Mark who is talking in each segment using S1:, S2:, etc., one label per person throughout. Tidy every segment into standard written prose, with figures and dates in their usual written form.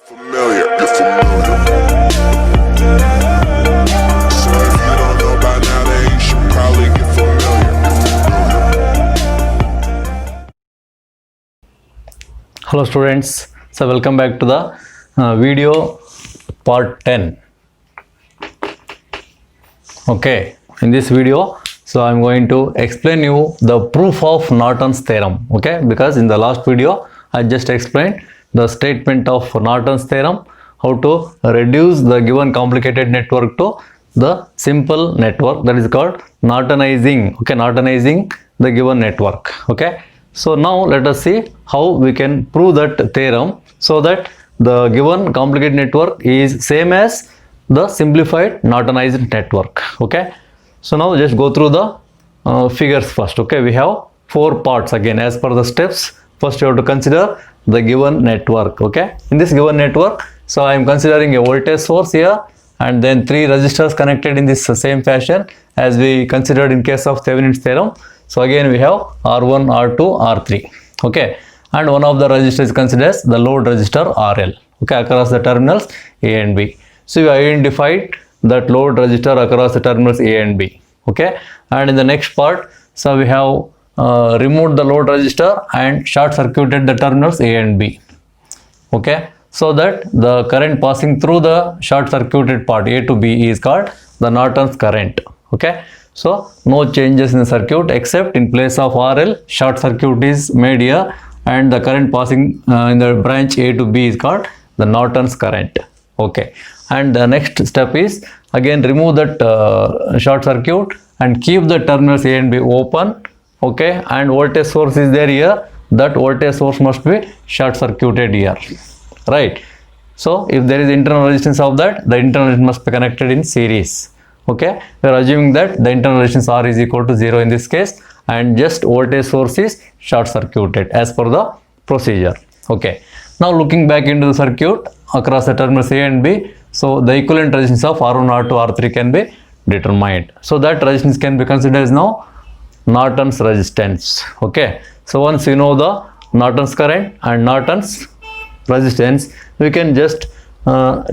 S1: Familiar, you're familiar. So if you don't know by now, then you should probably get familiar.
S2: Hello students, so welcome back to the video part 10. Okay, in this video, so I'm going to explain you the proof of Norton's theorem. Okay, because in the last video I just explained the statement of Norton's theorem, how to reduce the given complicated network to the simple network, that is called Nortonizing. Okay, Nortonizing the given network. Okay, so now let us see how we can prove that theorem so that the given complicated network is same as the simplified Nortonized network. Okay, so now just go through the figures first. Okay, we have 4 parts again as per the steps. First you have to consider the given network. Okay, in this given network, so I am considering a voltage source here and then 3 resistors connected in this same fashion as we considered in case of Thevenin's theorem. So again we have R1, R2, R3. Okay, and one of the resistors is considered as the load resistor RL. Okay, across the terminals A and B. So we identified that load resistor across the terminals A and B. Okay, and in the next part, so we have removed the load resistor and short circuited the terminals A and B. Okay, so that the current passing through the short circuited part A to B is called the Norton's current. Okay, so no changes in the circuit except in place of RL, short circuit is made here and the current passing in the branch A to B is called the Norton's current. Okay, and the next step is again remove that short circuit and keep the terminals A and B open. Okay, and voltage source is there here, that voltage source must be short circuited here, right? So if there is internal resistance of that, the internal resistance must be connected in series. Okay, we are assuming that the internal resistance R is equal to 0 in this case and just voltage source is short circuited as per the procedure. Okay, now looking back into the circuit across the terminals A and B, so the equivalent resistance of R1, R2, R3 can be determined. So that resistance can be considered as now Norton's resistance. Okay, so once you know the Norton's current and Norton's resistance, we can just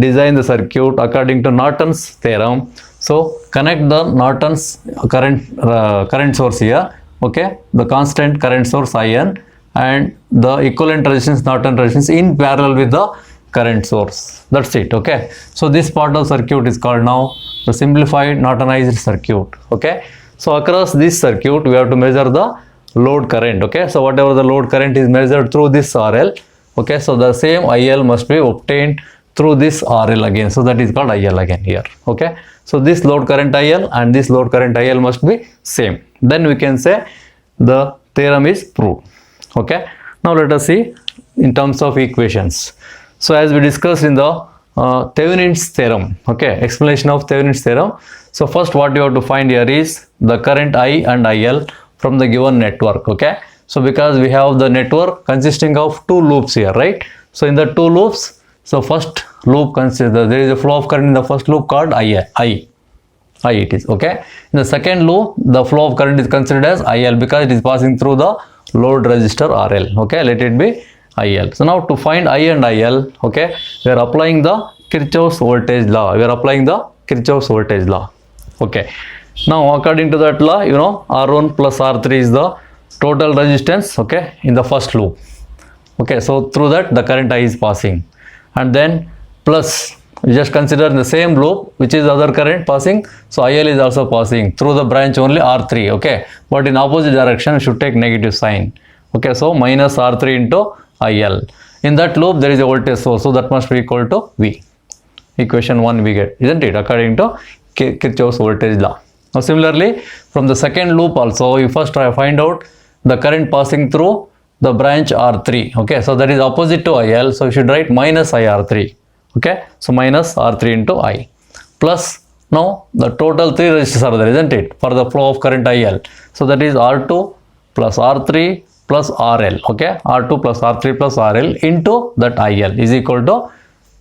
S2: design the circuit according to Norton's theorem. So connect the Norton's current source here. Okay, the constant current source IN and the equivalent resistance Norton resistance in parallel with the current source. That's it. Okay, so this part of circuit is called now the simplified Nortonized circuit. Okay, so across this circuit we have to measure the load current. Okay, so whatever the load current is measured through this RL. Okay, so the same IL must be obtained through this RL again, so that is called IL again here. Okay, so this load current IL and this load current IL must be same, then we can say the theorem is proved. Okay, now let us see in terms of equations. So as we discussed in the Thevenin's theorem, okay, explanation of Thevenin's theorem. So first what you have to find here is the current I and IL from the given network. Okay, so because we have the network consisting of 2 loops here, right? So in the 2 loops, so first loop consider there is a flow of current in the first loop called I it is. Okay, in the second loop the flow of current is considered as IL because it is passing through the load resistor RL. Okay, let it be IL. So now to find I and IL, okay, we are applying the Kirchhoff's voltage law. We are applying the Kirchhoff's voltage law. Okay, now according to that law, you know, R1 plus R3 is the total resistance, okay, in the first loop. Okay, so through that the current I is passing, and then plus you just consider in the same loop which is other current passing, so IL is also passing through the branch only R3. Okay, but in opposite direction you should take negative sign. Okay, so minus R3 into IL. In that loop there is a voltage source, so that must be equal to V. Equation 1 we get, isn't it, according to Kirchhoff's voltage law. Now similarly from the second loop also, you first try to find out the current passing through the branch R3. Okay, so that is opposite to IL, so you should write minus IR3. Okay, so minus R3 into I plus, now the total 3 resistors are there, isn't it, for the flow of current IL. So that is R2 plus R3 plus RL. Okay, R2 plus R3 plus RL into that IL is equal to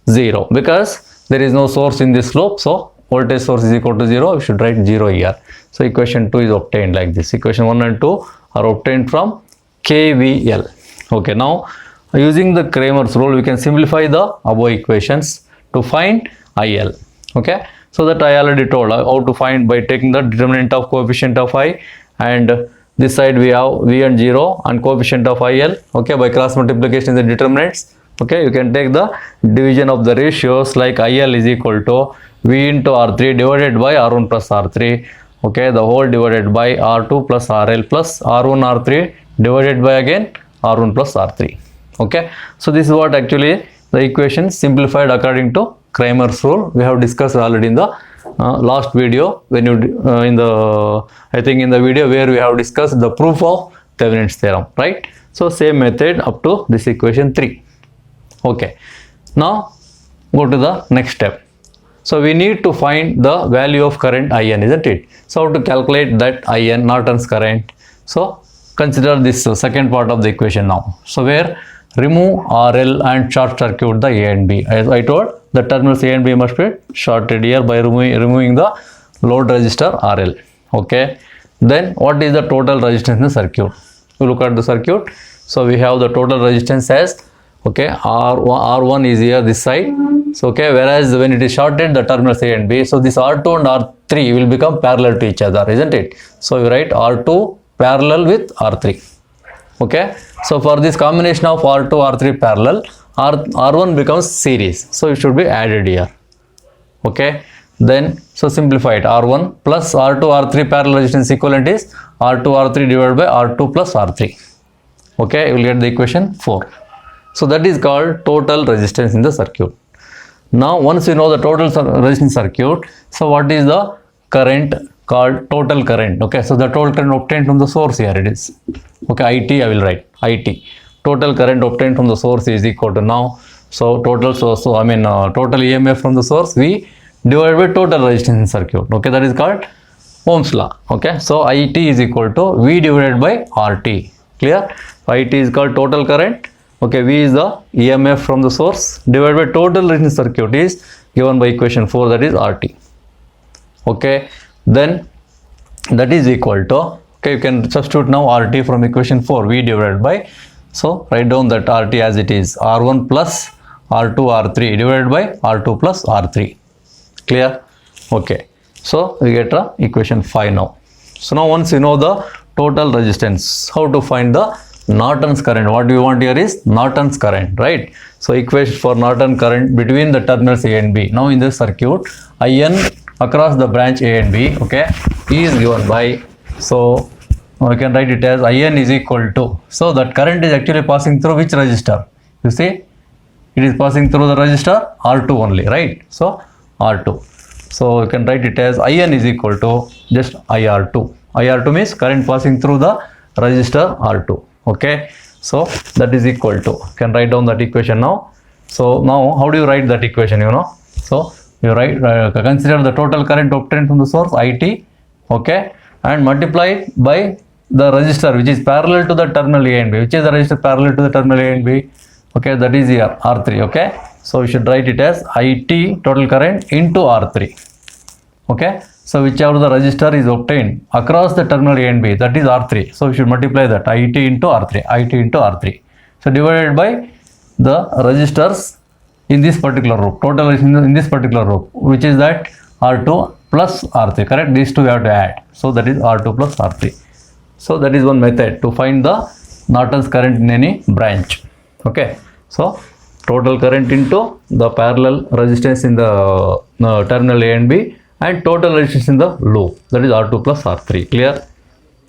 S2: 0 because there is no source in this loop, so voltage source is equal to 0. We should write 0 here. So equation 2 is obtained like this. Equation 1 and 2 are obtained from KVL. Okay, now using the Kramer's rule, we can simplify the above equations to find IL. Okay, so that I already told how to find by taking the determinant of coefficient of I, and this side we have V and 0 and coefficient of IL. Okay, by cross multiplication the determinants. Okay, you can take the division of the ratios like IL is equal to V into R3 divided by R1 plus R3. Okay, the whole divided by R2 plus RL plus R1 R3 divided by again R1 plus R3. Okay, so this is what actually the equation simplified according to Kramer's rule. We have discussed already in the last video, when you in the I think in the video where we have discussed the proof of Thevenin's theorem, right? So same method up to this equation 3. Okay, now go to the next step. So we need to find the value of current IN, isn't it? So how to calculate that IN, Norton's current? So consider this second part of the equation now. So where remove RL and short circuit the A and B. As I told, the terminals A and B must be shorted here by removing the load resistor RL. Okay, then what is the total resistance in the circuit? You look at the circuit. So we have the total resistance as, okay, R1 is here this side. So okay, whereas when it is shorted the terminals A and B, so this R2 and R3 will become parallel to each other, isn't it? So you write R2 parallel with R3. Okay, so for this combination of R2 R3 parallel, R1 becomes series, so it should be added here. Okay, then so simplify it. R1 plus R2 R3 parallel resistance equivalent is R2 R3 divided by R2 plus R3. Okay, you will get the equation 4. So that is called total resistance in the circuit. Now once you know the total resistance circuit, so what is the current called total current? Okay, so the total current obtained from the source, here it is. Okay, IT I will write, IT. Total current obtained from the source is equal to now, so total source, so I mean total EMF from the source V divided by total resistance in circuit. Okay, that is called Ohm's law. Okay, so IT is equal to V divided by RT. Clear? IT is called total current. Okay, V is the EMF from the source divided by total resistance circuit is given by equation 4, that is RT. Okay, then that is equal to, okay, you can substitute now RT from equation 4, V divided by, so write down that RT as it is R1 plus R2 R3 divided by R2 plus R3. Clear? Okay, so we get equation 5 now. So now once you know the total resistance, how to find the Norton's current? What you want here is Norton's current, right? So equation for Norton current between the terminals A and B. Now in this circuit, IN across the branch A and B, okay, is given by, so we can write it as IN is equal to, so that current is actually passing through which resistor? You see, it is passing through the resistor R2 only, right? So R2. So you can write it as IN is equal to just IR2. IR2 means current passing through the resistor R2. Okay, so that is equal to, you can write down that equation now. So now how do you write that equation, you know? So you write, consider the total current obtained from the source IT, okay, and multiply it by the resistor which is parallel to the terminal A and B. Which is the resistor parallel to the terminal A and B? Okay, that is here R3. Okay, so you should write it as IT total current into R3. Okay, so whichever the resistor is obtained across the terminal A and B, that is R3. So we should multiply that IT into R3, IT into R3. So divided by the resistors in this particular row, total in this particular row, which is that R2 plus R3, correct? These two we have to add. So that is R2 plus R3. So that is one method to find the Norton's current in any branch. Okay, so total current into the parallel resistance in the terminal A and B, and total resistance in the loop, that is R2 plus R3. Clear?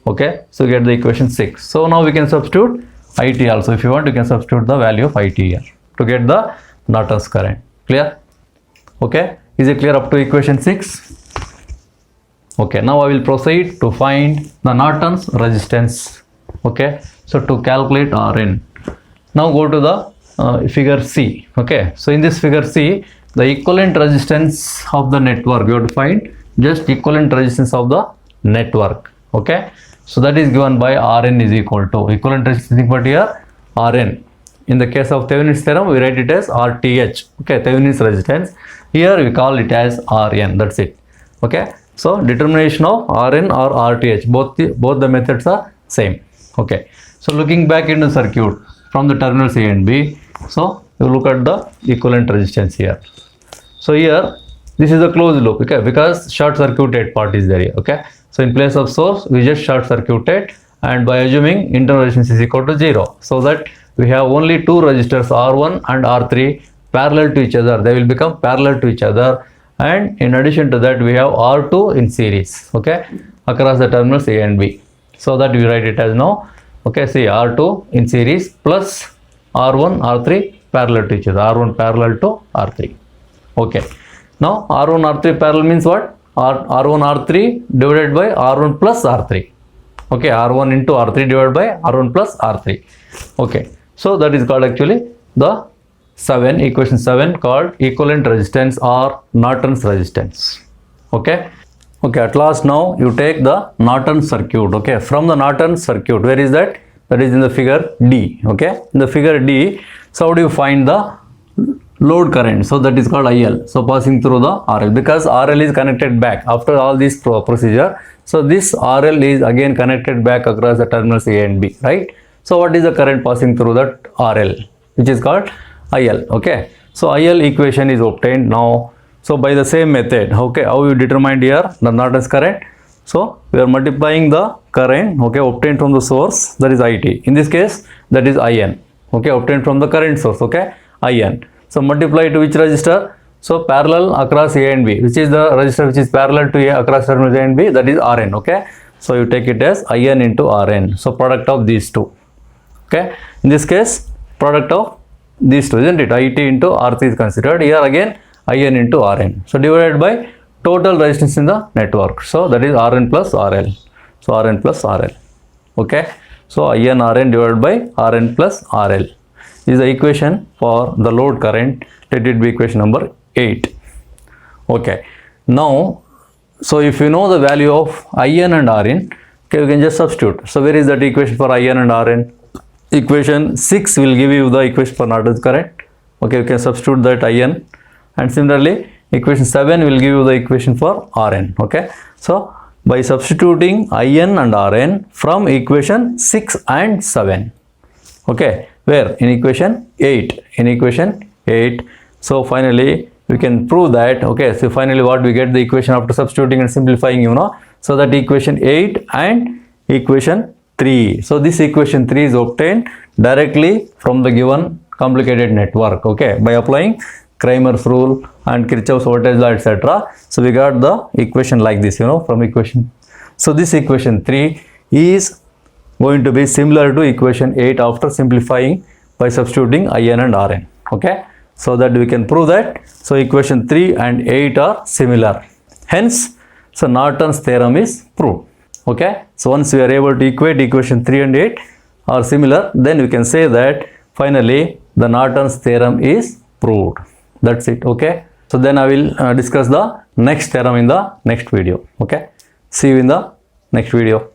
S2: Okay, so get the equation 6. So now we can substitute IT also. If you want, you can substitute the value of IT here to get the Norton's current. Clear? Okay, is it clear up to equation 6? Okay, now I will proceed to find the Norton's resistance. Okay, so to calculate Rn, now go to the figure C. Okay, so in this figure C, the equivalent resistance of the network, you have to find just equivalent resistance of the network. Okay, so that is given by Rn is equal to equivalent resistance equal to here Rn. In the case of Thevenin's theorem, we write it as RTH. Okay, Thevenin's resistance. Here we call it as Rn. That's it. Okay, so determination of Rn or RTH, both the methods are same. Okay, so looking back into the circuit, from the terminals A and B. So you look at the equivalent resistance here. So here this is a closed loop, okay, because short circuited part is there here, okay. So in place of source we just short circuited, and by assuming internal resistance is equal to 0, so that we have only two resistors R1 and R3 parallel to each other. They will become parallel to each other, and in addition to that we have R2 in series, okay, across the terminals A and B. So that we write it as now, okay, see R2 in series plus R1 R3 parallel to each other, R1 parallel to R3, okay. Now R1 R3 parallel means what? R1 R3 divided by R1 plus R3, okay, R1 into R3 divided by R1 plus R3, okay. So that is called actually the equation 7 called equivalent resistance or Norton's resistance, okay. Okay, at last now you take the Norton circuit, okay. From the Norton circuit, where is that? That is in the figure D, okay. In the figure D, so how do you find the load current? So that is called IL. So passing through the RL, because RL is connected back after all this procedure. So this RL is again connected back across the terminals A and B, right? So what is the current passing through that RL, which is called IL, okay. So IL equation is obtained now. So by the same method, okay, how you determined here the Norton's current? So we are multiplying the current, okay, obtained from the source, that is IT. In this case, that is IN, okay, obtained from the current source, okay, IN. So multiply to which resistor? So parallel across A and B, which is the resistor which is parallel to A across terminals A and B, that is RN, okay. So you take it as IN into RN. So product of these two, okay. In this case, product of these two, isn't it? IT into R3 is considered. Here again IN into RN. So divided by total resistance in the network. So that is RN plus RL. So RN plus RL, okay. So IN RN divided by RN plus RL is the equation for the load current. Let it be equation number 8, okay. Now, so if you know the value of IN and RN, okay, we can just substitute. So where is that equation for IN and RN? Equation 6 will give you the equation for Norton's current, okay. You can substitute that IN, and similarly equation 7 will give you the equation for RN, okay. So by substituting IN and RN from equation 6 and 7, okay, where in equation 8, so finally we can prove that, okay. So finally what we get the equation after substituting and simplifying, you know, so that equation 8 and equation 3. So this equation 3 is obtained directly from the given complicated network, okay, by applying Kramer's rule and Kirchhoff's voltage law, etc. So we got the equation like this, you know, from equation. So this equation 3 is going to be similar to equation 8 after simplifying by substituting IN and RN, okay. So that we can prove that. So equation 3 and 8 are similar. Hence, so Norton's theorem is proved, okay. So once we are able to equate equation 3 and 8 are similar, then we can say that finally the Norton's theorem is proved. That's it, okay. So then I will discuss the next theorem in the next video, okay. See you in the next video.